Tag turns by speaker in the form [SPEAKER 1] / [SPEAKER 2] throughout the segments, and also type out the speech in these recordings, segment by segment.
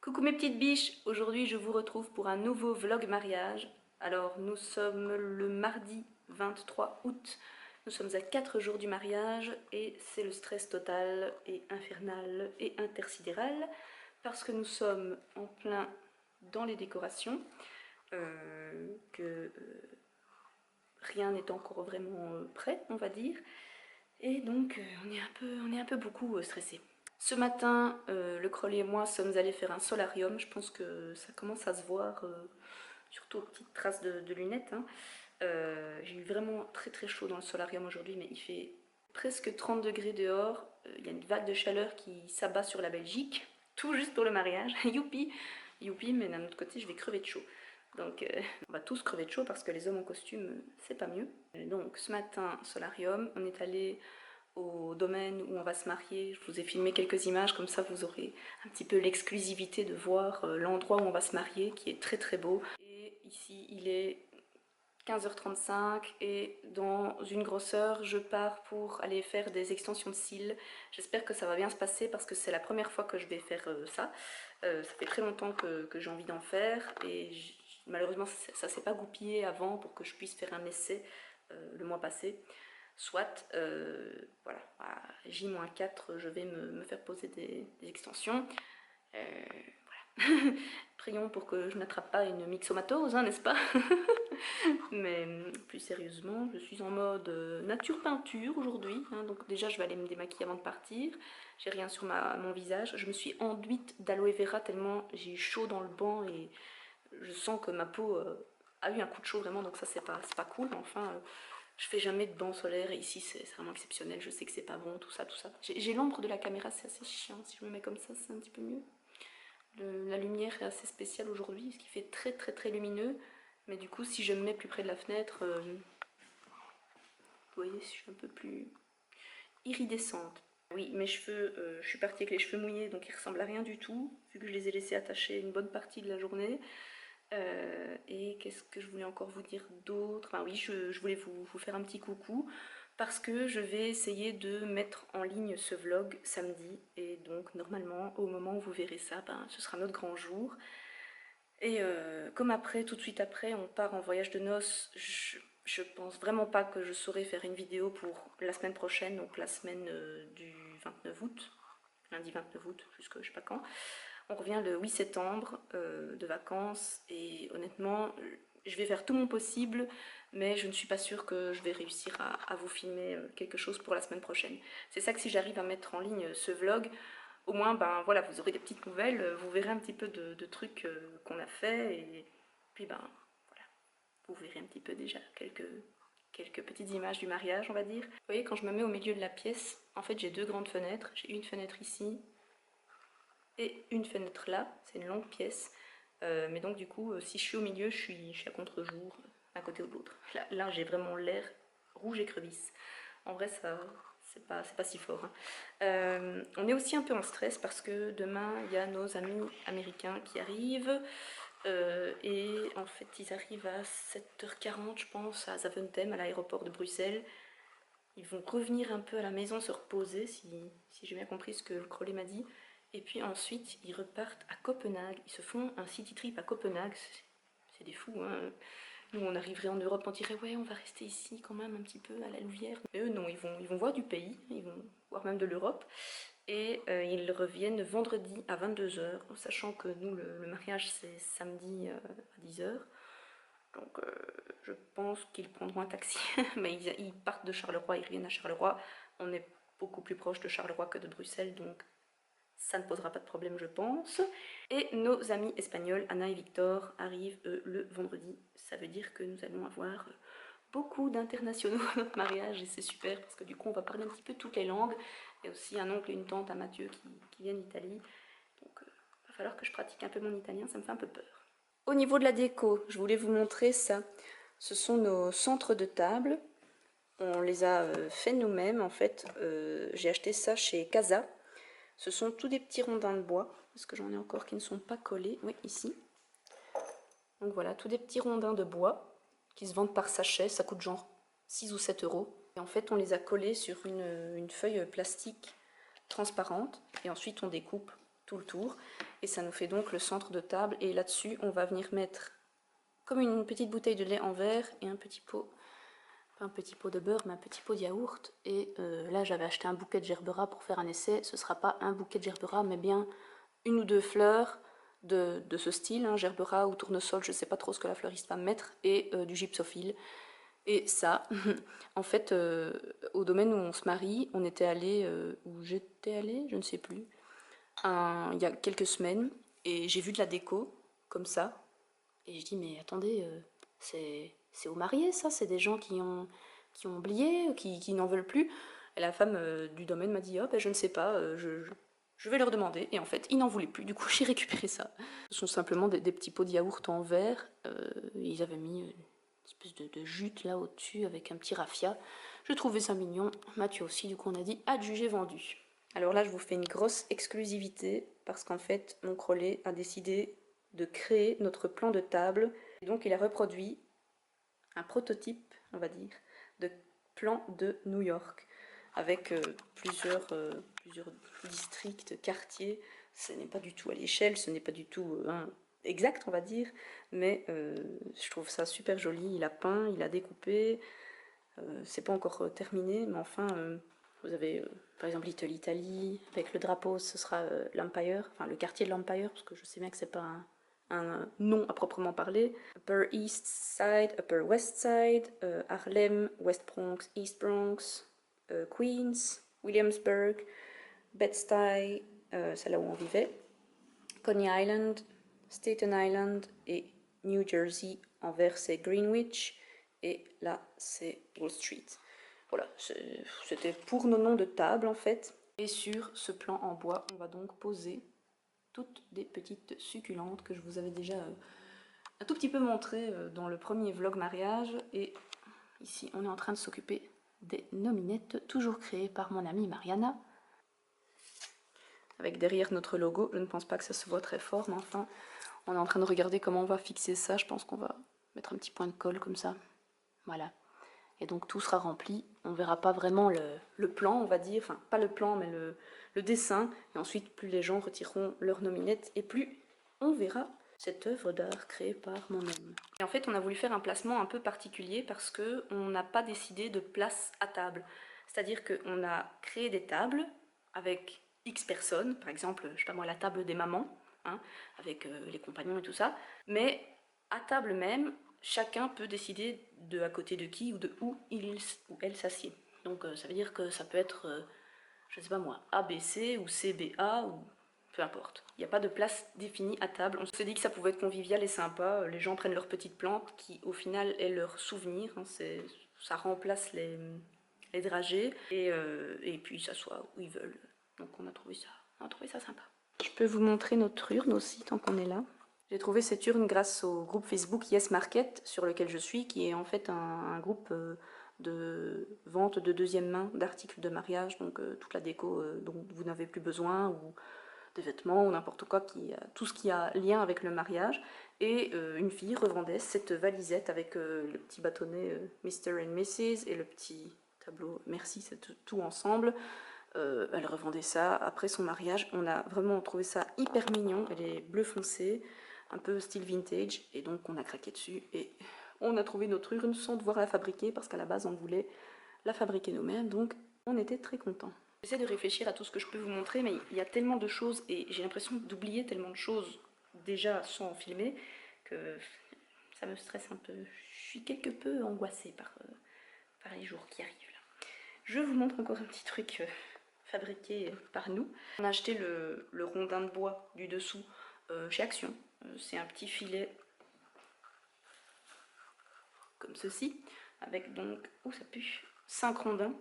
[SPEAKER 1] Coucou mes petites biches, aujourd'hui je vous retrouve pour un nouveau vlog mariage. Alors nous sommes le mardi 23 août, nous sommes à 4 jours du mariage et c'est le stress total et infernal et intersidéral parce que nous sommes en plein dans les décorations, que rien n'est encore vraiment prêt on va dire, et donc on est un peu beaucoup stressés. Ce matin, le Crowley et moi sommes allés faire un solarium. Je pense que ça commence à se voir, surtout aux petites traces de lunettes, hein. J'ai eu vraiment très très chaud dans le solarium aujourd'hui, mais il fait presque 30 degrés dehors. Il y a une vague de chaleur qui s'abat sur la Belgique, tout juste pour le mariage. Youpi, youpi, mais d'un autre côté, je vais crever de chaud. Donc on va tous crever de chaud parce que les hommes en costume, c'est pas mieux. Donc ce matin, solarium, on est allé au domaine où on va se marier. Je vous ai filmé quelques images, comme ça vous aurez un petit peu l'exclusivité de voir l'endroit où on va se marier, qui est très très beau. Et ici il est 15h35 et dans une grosse heure je pars pour aller faire des extensions de cils. J'espère que ça va bien se passer parce que c'est la première fois que je vais faire ça. Ça fait très longtemps que j'ai envie d'en faire et malheureusement ça s'est pas goupillé avant pour que je puisse faire un essai le mois passé. Soit, voilà, à J-4, je vais me faire poser des extensions. Voilà. Prions pour que je n'attrape pas une myxomatose, hein, n'est-ce pas? Mais plus sérieusement, je suis en mode nature peinture aujourd'hui, hein, donc déjà je vais aller me démaquiller avant de partir. J'ai rien sur mon visage. Je me suis enduite d'aloe vera tellement j'ai eu chaud dans le banc et je sens que ma peau a eu un coup de chaud vraiment, donc ça c'est pas cool. Mais enfin, je fais jamais de banc solaire et ici c'est vraiment exceptionnel. Je sais que c'est pas bon, tout ça, tout ça. J'ai l'ombre de la caméra, c'est assez chiant. Si je me mets comme ça, c'est un petit peu mieux. La lumière est assez spéciale aujourd'hui, ce qui fait très très très lumineux. Mais du coup, si je me mets plus près de la fenêtre, vous voyez, je suis un peu plus iridescente. Oui, mes cheveux, je suis partie avec les cheveux mouillés, donc ils ressemblent à rien du tout, vu que je les ai laissés attachés une bonne partie de la journée. Et qu'est-ce que je voulais encore vous dire d'autre? Enfin oui, je voulais vous faire un petit coucou parce que je vais essayer de mettre en ligne ce vlog samedi et donc normalement au moment où vous verrez ça, ben, ce sera notre grand jour. Et comme après, tout de suite après, on part en voyage de noces, je pense vraiment pas que je saurai faire une vidéo pour la semaine prochaine, donc la semaine du 29 août, lundi 29 août, jusque je sais pas quand. On revient le 8 septembre de vacances et honnêtement, je vais faire tout mon possible, mais je ne suis pas sûre que je vais réussir à vous filmer quelque chose pour la semaine prochaine. C'est ça que si j'arrive à mettre en ligne ce vlog, au moins ben voilà, vous aurez des petites nouvelles, vous verrez un petit peu de trucs qu'on a fait et puis ben voilà, vous verrez un petit peu déjà quelques petites images du mariage on va dire. Vous voyez, quand je me mets au milieu de la pièce, en fait j'ai deux grandes fenêtres, j'ai une fenêtre ici et une fenêtre là, c'est une longue pièce. Mais donc du coup, si je suis au milieu, je suis à contre-jour, d'un côté ou de l'autre. Là j'ai vraiment l'air rouge écrevisse. En vrai, ça, c'est pas si fort, hein. On est aussi un peu en stress parce que demain, il y a nos amis américains qui arrivent. Et en fait, ils arrivent à 7h40, je pense, à Zaventem, à l'aéroport de Bruxelles. Ils vont revenir un peu à la maison se reposer, si j'ai bien compris ce que le Crowley m'a dit. Et puis ensuite, ils repartent à Copenhague. Ils se font un city trip à Copenhague. C'est des fous, hein. Nous, on arriverait en Europe, on dirait ouais, on va rester ici quand même un petit peu à la Louvière. Mais eux, non, ils vont voir du pays, ils vont voir même de l'Europe. Et ils reviennent vendredi à 22h, sachant que nous, le mariage, c'est samedi à 10h. Donc je pense qu'ils prendront un taxi, mais ils partent de Charleroi, ils reviennent à Charleroi. On est beaucoup plus proche de Charleroi que de Bruxelles, donc ça ne posera pas de problème je pense. Et nos amis espagnols, Anna et Victor, arrivent le vendredi. Ça veut dire que nous allons avoir beaucoup d'internationaux à notre mariage et c'est super parce que du coup on va parler un petit peu toutes les langues. Il y a aussi un oncle et une tante à Mathieu qui viennent d'Italie. Donc il va falloir que je pratique un peu mon italien, ça me fait un peu peur. Au niveau de la déco, je voulais vous montrer ça. Ce sont nos centres de table. On les a fait nous-mêmes en fait. J'ai acheté ça chez Casa. Ce sont tous des petits rondins de bois, parce que j'en ai encore qui ne sont pas collés. Oui, ici. Donc voilà, tous des petits rondins de bois qui se vendent par sachet. Ça coûte genre 6 ou 7 euros. Et en fait, on les a collés sur une feuille plastique transparente. Et ensuite, on découpe tout le tour. Et ça nous fait donc le centre de table. Et là-dessus, on va venir mettre comme une petite bouteille de lait en verre et un petit pot, pas un petit pot de beurre, mais un petit pot de yaourt. Et là, j'avais acheté un bouquet de gerbera pour faire un essai. Ce ne sera pas un bouquet de gerbera, mais bien une ou deux fleurs de ce style, hein, gerbera ou tournesol, je ne sais pas trop ce que la fleuriste va mettre, et du gypsophile. Et ça, en fait, au domaine où on se marie, on était allé, où j'étais allée, je ne sais plus, il y a quelques semaines, et j'ai vu de la déco, comme ça, et je dis, mais attendez, c'est aux mariés ça, c'est des gens qui ont oublié, qui n'en veulent plus. Et la femme du domaine m'a dit, oh ben je ne sais pas, je vais leur demander. Et en fait, ils n'en voulaient plus, du coup j'ai récupéré ça. Ce sont simplement des petits pots de yaourt en verre, ils avaient mis une espèce de jute là au-dessus avec un petit raffia. Je trouvais ça mignon, Mathieu aussi, du coup on a dit adjugé vendu. Alors là je vous fais une grosse exclusivité parce qu'en fait mon Crollet a décidé de créer notre plan de table. Et donc il a reproduit un prototype, on va dire, de plan de New York avec plusieurs districts, quartiers. Ce n'est pas du tout à l'échelle, ce n'est pas du tout exact, on va dire, mais je trouve ça super joli. Il a peint, il a découpé, c'est pas encore terminé, mais enfin, vous avez par exemple Little Italy, avec le drapeau, ce sera l'Empire, enfin le quartier de l'Empire, parce que je sais bien que c'est pas un nom à proprement parler. Upper East Side, Upper West Side, Harlem, West Bronx, East Bronx, Queens, Williamsburg, Bed-Stuy, c'est là où on vivait, Coney Island, Staten Island et New Jersey. En vert c'est Greenwich et là c'est Wall Street. Voilà, c'était pour nos noms de table en fait. Et sur ce plan en bois, on va donc poser toutes des petites succulentes que je vous avais déjà un tout petit peu montré dans le premier vlog mariage. Et ici, on est en train de s'occuper des nominettes, toujours créées par mon amie Mariana. Avec derrière notre logo, je ne pense pas que ça se voit très fort, mais enfin, on est en train de regarder comment on va fixer ça. Je pense qu'on va mettre un petit point de colle comme ça. Voilà. Et donc tout sera rempli. On verra pas vraiment le plan, on va dire. Enfin, pas le plan, mais le dessin. Et ensuite, plus les gens retireront leur nominette, et plus on verra cette œuvre d'art créée par mon homme. Et en fait, on a voulu faire un placement un peu particulier parce qu'on n'a pas décidé de place à table. C'est-à-dire qu'on a créé des tables avec X personnes, par exemple, je sais pas moi, la table des mamans, hein, avec les compagnons et tout ça. Mais à table même, chacun peut décider de à côté de qui ou de où il ou elle s'assied. Donc ça veut dire que ça peut être, je sais pas moi, ABC ou CBA ou peu importe. Il n'y a pas de place définie à table. On s'est dit que ça pouvait être convivial et sympa. Les gens prennent leurs petites plantes qui, au final, est leur souvenir. Hein, ça remplace les dragées et puis ils s'assoient où ils veulent. Donc on a trouvé ça sympa. Je peux vous montrer notre urne aussi, tant qu'on est là. J'ai trouvé cette urne grâce au groupe Facebook Yes Market, sur lequel je suis, qui est en fait un groupe de vente de deuxième main d'articles de mariage, donc toute la déco dont vous n'avez plus besoin, ou des vêtements, ou n'importe quoi, tout ce qui a lien avec le mariage. Et une fille revendait cette valisette avec le petit bâtonnet Mr. and Mrs. et le petit tableau Merci, c'est tout ensemble. Elle revendait ça après son mariage. On a vraiment trouvé ça hyper mignon. Elle est bleu foncé, un peu style vintage, et donc on a craqué dessus et on a trouvé notre urne sans devoir la fabriquer parce qu'à la base on voulait la fabriquer nous-mêmes, donc on était très contents. J'essaie de réfléchir à tout ce que je peux vous montrer, mais il y a tellement de choses et j'ai l'impression d'oublier tellement de choses déjà sans filmer que ça me stresse un peu. Je suis quelque peu angoissée par les jours qui arrivent là. Je vous montre encore un petit truc fabriqué par nous. On a acheté le rondin de bois du dessous chez Action. C'est un petit filet comme ceci, avec donc, oh ça pue, 5 rondins,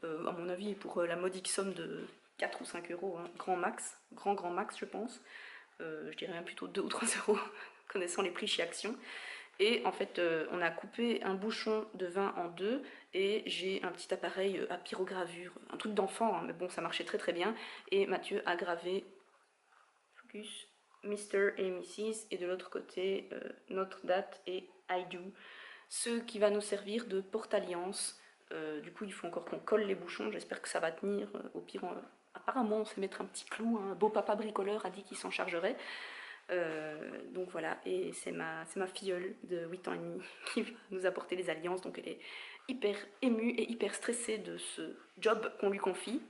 [SPEAKER 1] à mon avis pour la modique somme de 4 ou 5 euros, hein, grand max, grand max je pense, je dirais même plutôt 2 ou 3 euros, connaissant les prix chez Action. Et en fait, on a coupé un bouchon de vin en deux et j'ai un petit appareil à pyrogravure, un truc d'enfant, hein, mais bon, ça marchait très très bien. Et Mathieu a gravé, focus, Mr. et Mrs. et de l'autre côté, notre date et I do, ce qui va nous servir de porte-alliance. Du coup, il faut encore qu'on colle les bouchons, j'espère que ça va tenir, au pire, apparemment on sait mettre un petit clou, un beau papa bricoleur a dit qu'il s'en chargerait. Donc voilà, et c'est ma filleule de 8 ans et demi qui va nous apporter les alliances, donc elle est hyper émue et hyper stressée de ce job qu'on lui confie.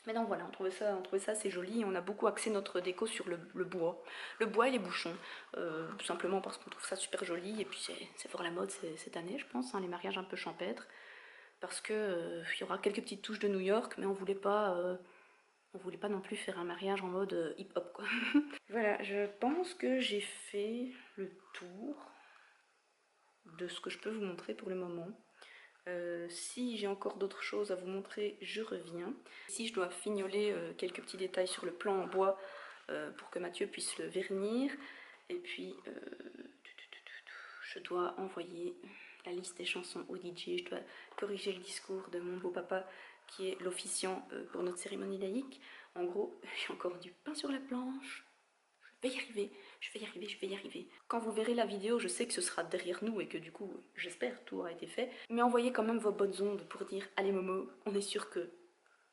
[SPEAKER 1] Mais donc voilà, on trouvait ça assez joli et on a beaucoup axé notre déco sur le bois. Le bois et les bouchons, tout simplement parce qu'on trouve ça super joli et puis c'est fort la mode cette année je pense, hein, les mariages un peu champêtres. Parce que il y aura quelques petites touches de New York, mais on voulait pas non plus faire un mariage en mode hip-hop quoi. Voilà, je pense que j'ai fait le tour de ce que je peux vous montrer pour le moment. Si j'ai encore d'autres choses à vous montrer, je reviens. Si je dois fignoler quelques petits détails sur le plan en bois pour que Mathieu puisse le vernir. Et puis, je dois envoyer la liste des chansons au DJ. Je dois corriger le discours de mon beau-papa qui est l'officiant pour notre cérémonie laïque. En gros, j'ai encore du pain sur la planche. Je vais y arriver, je vais y arriver, je vais y arriver. Quand vous verrez la vidéo, je sais que ce sera derrière nous et que du coup, j'espère, tout aura été fait. Mais envoyez quand même vos bonnes ondes pour dire « Allez Momo, on est sûr que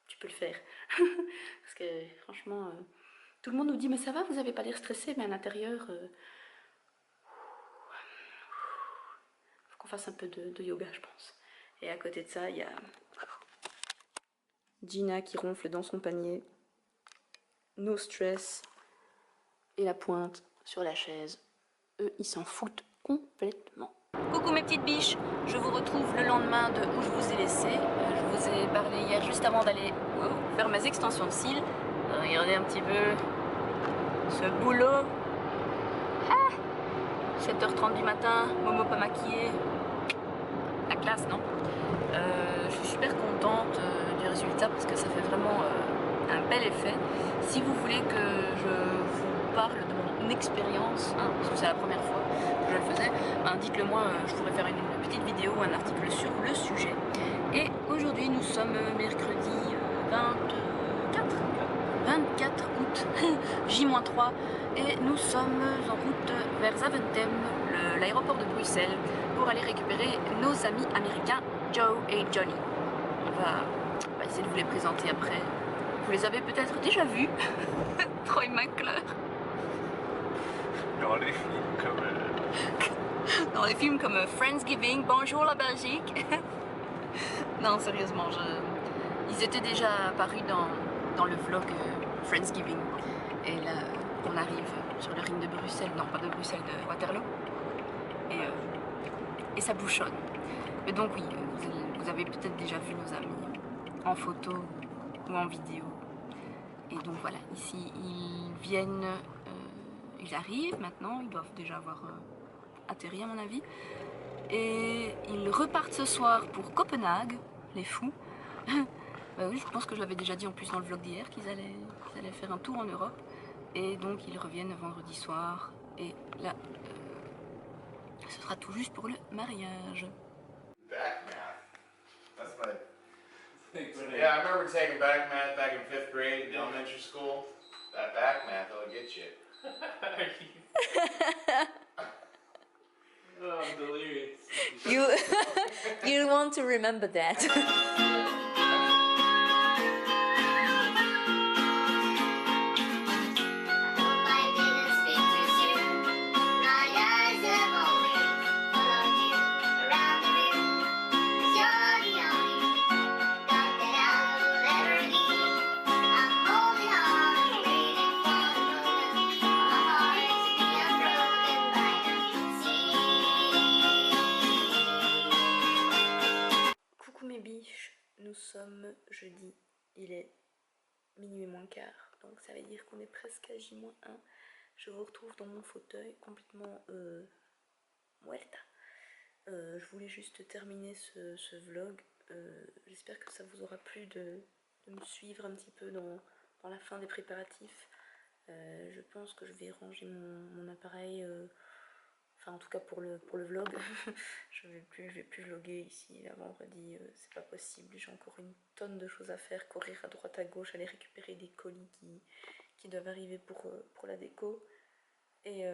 [SPEAKER 1] tu peux le faire. » Parce que franchement, tout le monde nous dit « Mais ça va, vous avez pas l'air stressé, mais à l'intérieur... faut qu'on fasse un peu de yoga, je pense. » Et à côté de ça, il y a Gina qui ronfle dans son panier. No stress. Et la pointe sur la chaise. Eux, ils s'en foutent complètement. Coucou mes petites biches, je vous retrouve le lendemain de où je vous ai laissé. Je vous ai parlé hier juste avant d'aller faire mes extensions de cils. Regardez un petit peu ce boulot. Ah, 7h30 du matin, Momo pas maquillée. La classe, non? Je suis super contente du résultat parce que ça fait vraiment un bel effet. Si vous voulez que je vous parle de mon expérience, hein, parce que c'est la première fois que je le faisais, ben dites-le moi, je pourrais faire une petite vidéo ou un article sur le sujet. Et aujourd'hui nous sommes mercredi 24 août, J-3, et nous sommes en route vers Zaventem, l'aéroport de Bruxelles, pour aller récupérer nos amis américains Joe et Johnny. On va essayer de vous les présenter après. Vous les avez peut-être déjà vus. Troy McClure.
[SPEAKER 2] Dans les films comme...
[SPEAKER 1] Dans les films comme Friendsgiving, Bonjour la Belgique. Non, sérieusement, ils étaient déjà apparus dans le vlog Friendsgiving. Et là, on arrive sur le ring de Bruxelles. Non, pas de Bruxelles, de Waterloo. Et ça bouchonne. Mais donc oui, vous avez peut-être déjà vu nos amis en photo ou en vidéo. Et donc voilà, ici ils viennent, ils arrivent maintenant, ils doivent déjà avoir atterri à mon avis. Et ils repartent ce soir pour Copenhague, les fous. Bah oui, je pense que je l'avais déjà dit en plus dans le vlog d'hier qu'ils allaient faire un tour en Europe. Et donc ils reviennent vendredi soir. Et là, ce sera tout juste pour le mariage.
[SPEAKER 2] Back math. That's my... Yeah, I remember taking back math back in 5th grade in elementary school. That back math, it'll get you.
[SPEAKER 3] Oh, I'm delirious.
[SPEAKER 4] You want to remember that.
[SPEAKER 1] Nous sommes jeudi, il est minuit moins quart, donc ça veut dire qu'on est presque à J-1. Je vous retrouve dans mon fauteuil complètement muerta. Je voulais juste terminer ce vlog. J'espère que ça vous aura plu de me suivre un petit peu dans la fin des préparatifs. Je pense que je vais ranger mon appareil. Enfin, en tout cas pour le vlog, je vais plus vlogger ici là, vendredi, c'est pas possible. J'ai encore une tonne de choses à faire, courir à droite à gauche, aller récupérer des colis qui doivent arriver pour la déco. Et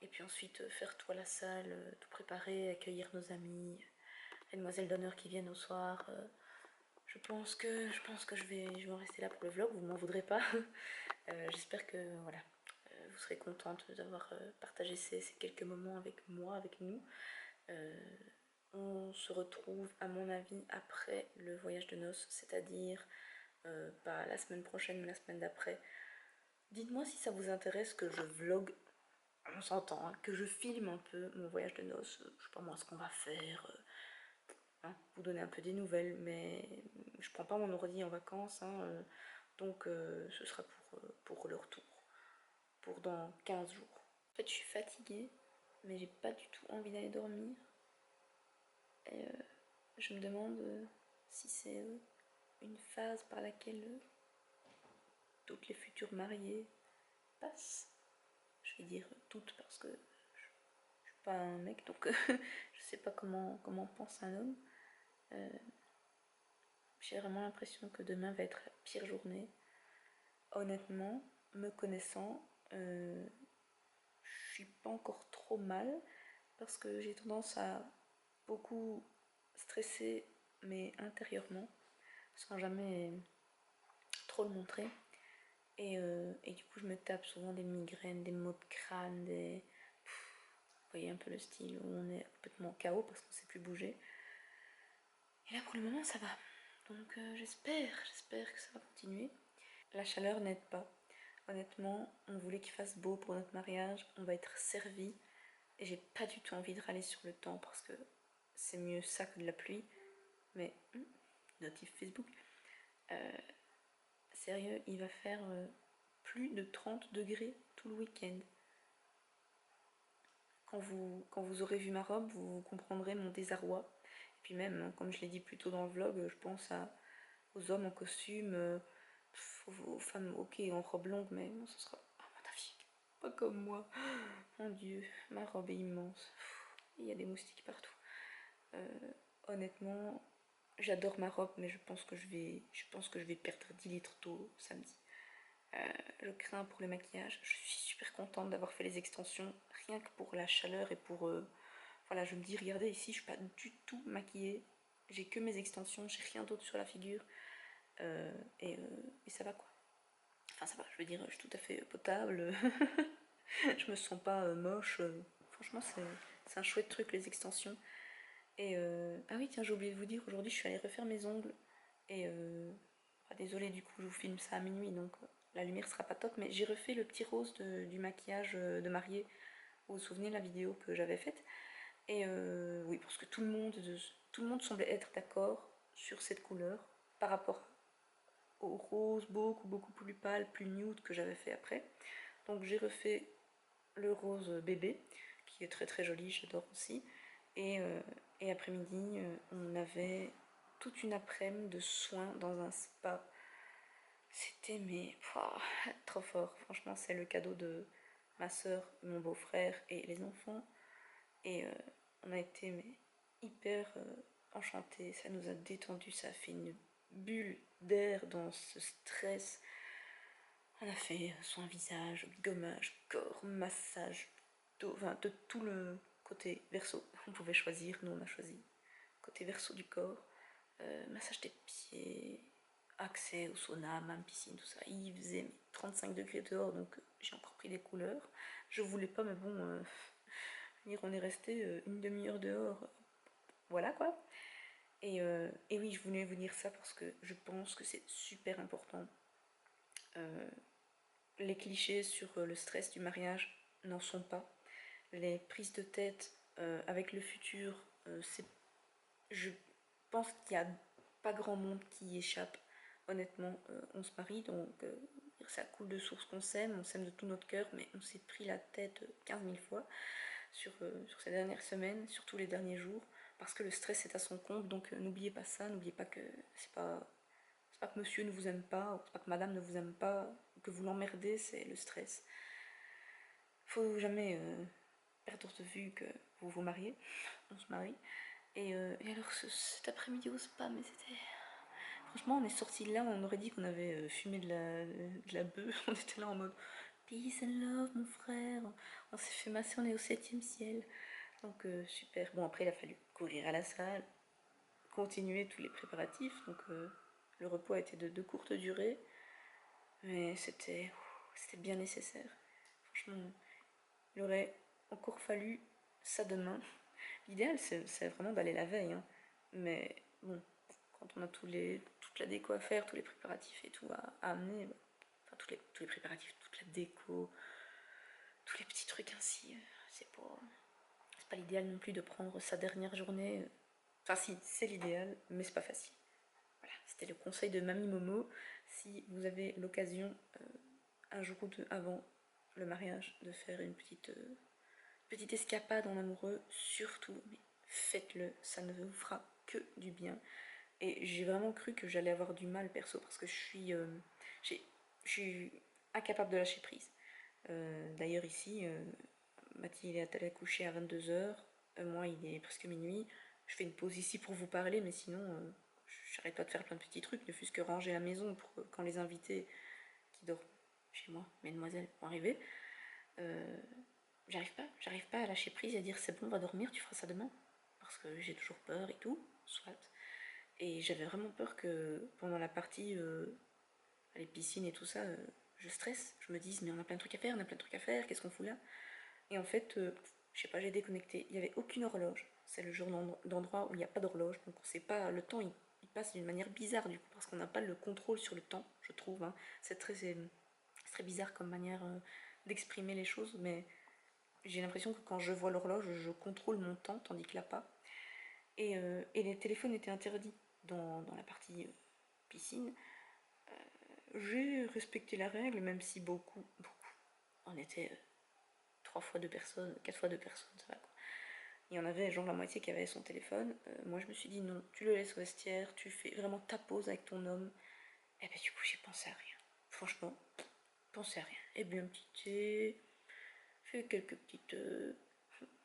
[SPEAKER 1] puis ensuite faire tout à la salle, tout préparer, accueillir nos amis, les demoiselles d'honneur qui viennent au soir. je pense que je vais en rester là pour le vlog, vous m'en voudrez pas. J'espère que voilà, vous serez contente d'avoir partagé ces quelques moments avec moi, avec nous. On se retrouve à mon avis après le voyage de noces, c'est-à-dire pas la semaine prochaine mais la semaine d'après. Dites-moi si ça vous intéresse que je vlog, on s'entend, hein, que je filme un peu mon voyage de noces, je sais pas moi ce qu'on va faire, hein, vous donner un peu des nouvelles, mais je prends pas mon ordi en vacances, hein, donc ce sera pour le retour, pour dans 15 jours. En fait je suis fatiguée, mais j'ai pas du tout envie d'aller dormir, et je me demande si c'est une phase par laquelle toutes les futures mariées passent. Je vais dire toutes parce que je suis pas un mec, donc je sais pas comment pense un homme. J'ai vraiment l'impression que demain va être la pire journée. Honnêtement, me connaissant, je suis pas encore trop mal parce que j'ai tendance à beaucoup stresser, mais intérieurement, sans jamais trop le montrer. Et du coup, je me tape souvent des migraines, des maux de crâne, des... Vous voyez un peu le style où on est complètement KO parce qu'on ne sait plus bouger. Et là, pour le moment, ça va. Donc j'espère que ça va continuer. La chaleur n'aide pas. Honnêtement, on voulait qu'il fasse beau pour notre mariage. On va être servi. Et j'ai pas du tout envie de râler sur le temps parce que c'est mieux ça que de la pluie. Mais, notif Facebook. Sérieux, il va faire plus de 30 degrés tout le week-end. Quand vous aurez vu ma robe, vous comprendrez mon désarroi. Et puis même, hein, comme je l'ai dit plus tôt dans le vlog, je pense aux hommes en costume, aux femmes, ok, en robe longue, mais non, ce sera, à mon avis, pas comme moi. Mon Dieu, ma robe est immense. Il y a des moustiques partout. Honnêtement, j'adore ma robe, mais je pense que je vais perdre 10 litres d'eau samedi. Je crains pour le maquillage. Je suis super contente d'avoir fait les extensions, rien que pour la chaleur et pour... voilà, je me dis, regardez ici, je suis pas du tout maquillée. J'ai que mes extensions, j'ai rien d'autre sur la figure. Et ça va quoi. Enfin ça va, je veux dire, je suis tout à fait potable. Je me sens pas moche. Franchement, c'est un chouette truc, les extensions. Et ah oui, tiens, j'ai oublié de vous dire, aujourd'hui, je suis allée refaire mes ongles. Et désolée, du coup, je vous filme ça à minuit, donc la lumière sera pas top. Mais j'ai refait le petit rose du maquillage de mariée. Vous vous souvenez de la vidéo que j'avais faite? Et oui, parce que tout le monde semblait être d'accord sur cette couleur par rapport au rose beaucoup plus pâle, plus nude que j'avais fait après. Donc j'ai refait le rose bébé, qui est très joli, j'adore aussi. Et après-midi, on avait toute une après-midi de soins dans un spa. C'était trop fort. Franchement, c'est le cadeau de ma soeur, mon beau-frère et les enfants. Et on a été hyper enchantés. Ça nous a détendu, ça a fait une bulle d'air dans ce stress. On a fait soin visage, gommage, corps, massage, enfin de tout le côté verso. On pouvait choisir, nous on a choisi côté verso du corps. Massage des pieds, accès au sauna, même piscine, tout ça. Il faisait 35 degrés dehors, donc j'ai encore pris des couleurs. Je voulais pas, mais bon, on est resté une demi-heure dehors. Voilà quoi. Et oui, je voulais vous dire ça parce que je pense que c'est super important. Les clichés sur le stress du mariage n'en sont pas. Les prises de tête avec le futur, je pense qu'il n'y a pas grand monde qui y échappe. Honnêtement, on se marie, donc ça coule de source qu'on s'aime, on s'aime de tout notre cœur, mais on s'est pris la tête 15 000 fois sur ces dernières semaines, surtout les derniers jours, parce que le stress est à son compte, donc n'oubliez pas ça, n'oubliez pas que c'est pas que monsieur ne vous aime pas, c'est pas que madame ne vous aime pas, ou que vous l'emmerdez, c'est le stress. Faut jamais perdre de vue que vous vous mariez, on se marie. Et alors cet après-midi au spa, mais c'était... Franchement, on est sorti de là, on aurait dit qu'on avait fumé de la bœuf, on était là en mode peace and love mon frère, on s'est fait masser, on est au 7e ciel. Donc super, bon après il a fallu courir à la salle, continuer tous les préparatifs, donc Le repos a été de courte durée, mais c'était bien nécessaire. Franchement, il aurait encore fallu ça demain. L'idéal, c'est vraiment d'aller la veille, hein. Mais bon, quand on a toute la déco à faire, tous les préparatifs et tout à amener, bah, enfin tous les préparatifs, toute la déco, tous les petits trucs ainsi, c'est pas l'idéal non plus de prendre sa dernière journée. Enfin si, c'est l'idéal, mais c'est pas facile. Voilà, c'était le conseil de Mamie Momo. Si vous avez l'occasion, un jour ou deux avant le mariage, de faire une petite escapade en amoureux, surtout, mais faites-le, ça ne vous fera que du bien. Et j'ai vraiment cru que j'allais avoir du mal perso, parce que je suis incapable de lâcher prise. D'ailleurs ici, Mathilde est allée coucher à 22 h, moi il est presque minuit. Je fais une pause ici pour vous parler, mais sinon j'arrête pas de faire plein de petits trucs, ne fût-ce que ranger la maison pour quand les invités qui dorment chez moi, mesdemoiselles, vont arriver. J'arrive pas à lâcher prise et à dire c'est bon, on va dormir, tu feras ça demain, parce que j'ai toujours peur et tout, soit. Et j'avais vraiment peur que pendant la partie les piscines et tout ça, je stresse, je me dise mais on a plein de trucs à faire, qu'est-ce qu'on fout là? Et en fait, je sais pas, j'ai déconnecté, il n'y avait aucune horloge. C'est le genre d'endroit où il n'y a pas d'horloge, donc on sait pas, le temps il passe d'une manière bizarre du coup, parce qu'on n'a pas le contrôle sur le temps, je trouve, hein. C'est très bizarre comme manière d'exprimer les choses, mais j'ai l'impression que quand je vois l'horloge, je contrôle mon temps, tandis que là pas. Et les téléphones étaient interdits dans la partie piscine. J'ai respecté la règle, même si beaucoup, on était 3 fois 2 personnes, 4 fois 2 personnes, ça va quoi. Il y en avait genre la moitié qui avait son téléphone. Moi je me suis dit non, tu le laisses au vestiaire, tu fais vraiment ta pause avec ton homme. Et ben du coup j'ai pensé à rien. Franchement, pensé à rien. Et bien un petit thé, fait quelques petites...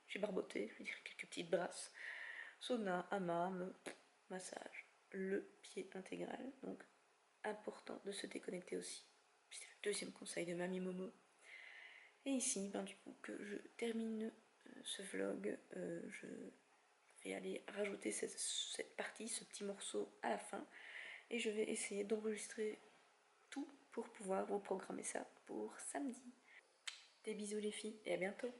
[SPEAKER 1] j'ai barboté, je veux dire quelques petites brasses. Sauna, hammam, massage, le pied intégral. Donc important de se déconnecter aussi. C'était le deuxième conseil de Mamie Momo. Et ici, ben, du coup, que je termine ce vlog, je vais aller rajouter cette partie, ce petit morceau à la fin. Et je vais essayer d'enregistrer tout pour pouvoir vous programmer ça pour samedi. Des bisous les filles et à bientôt.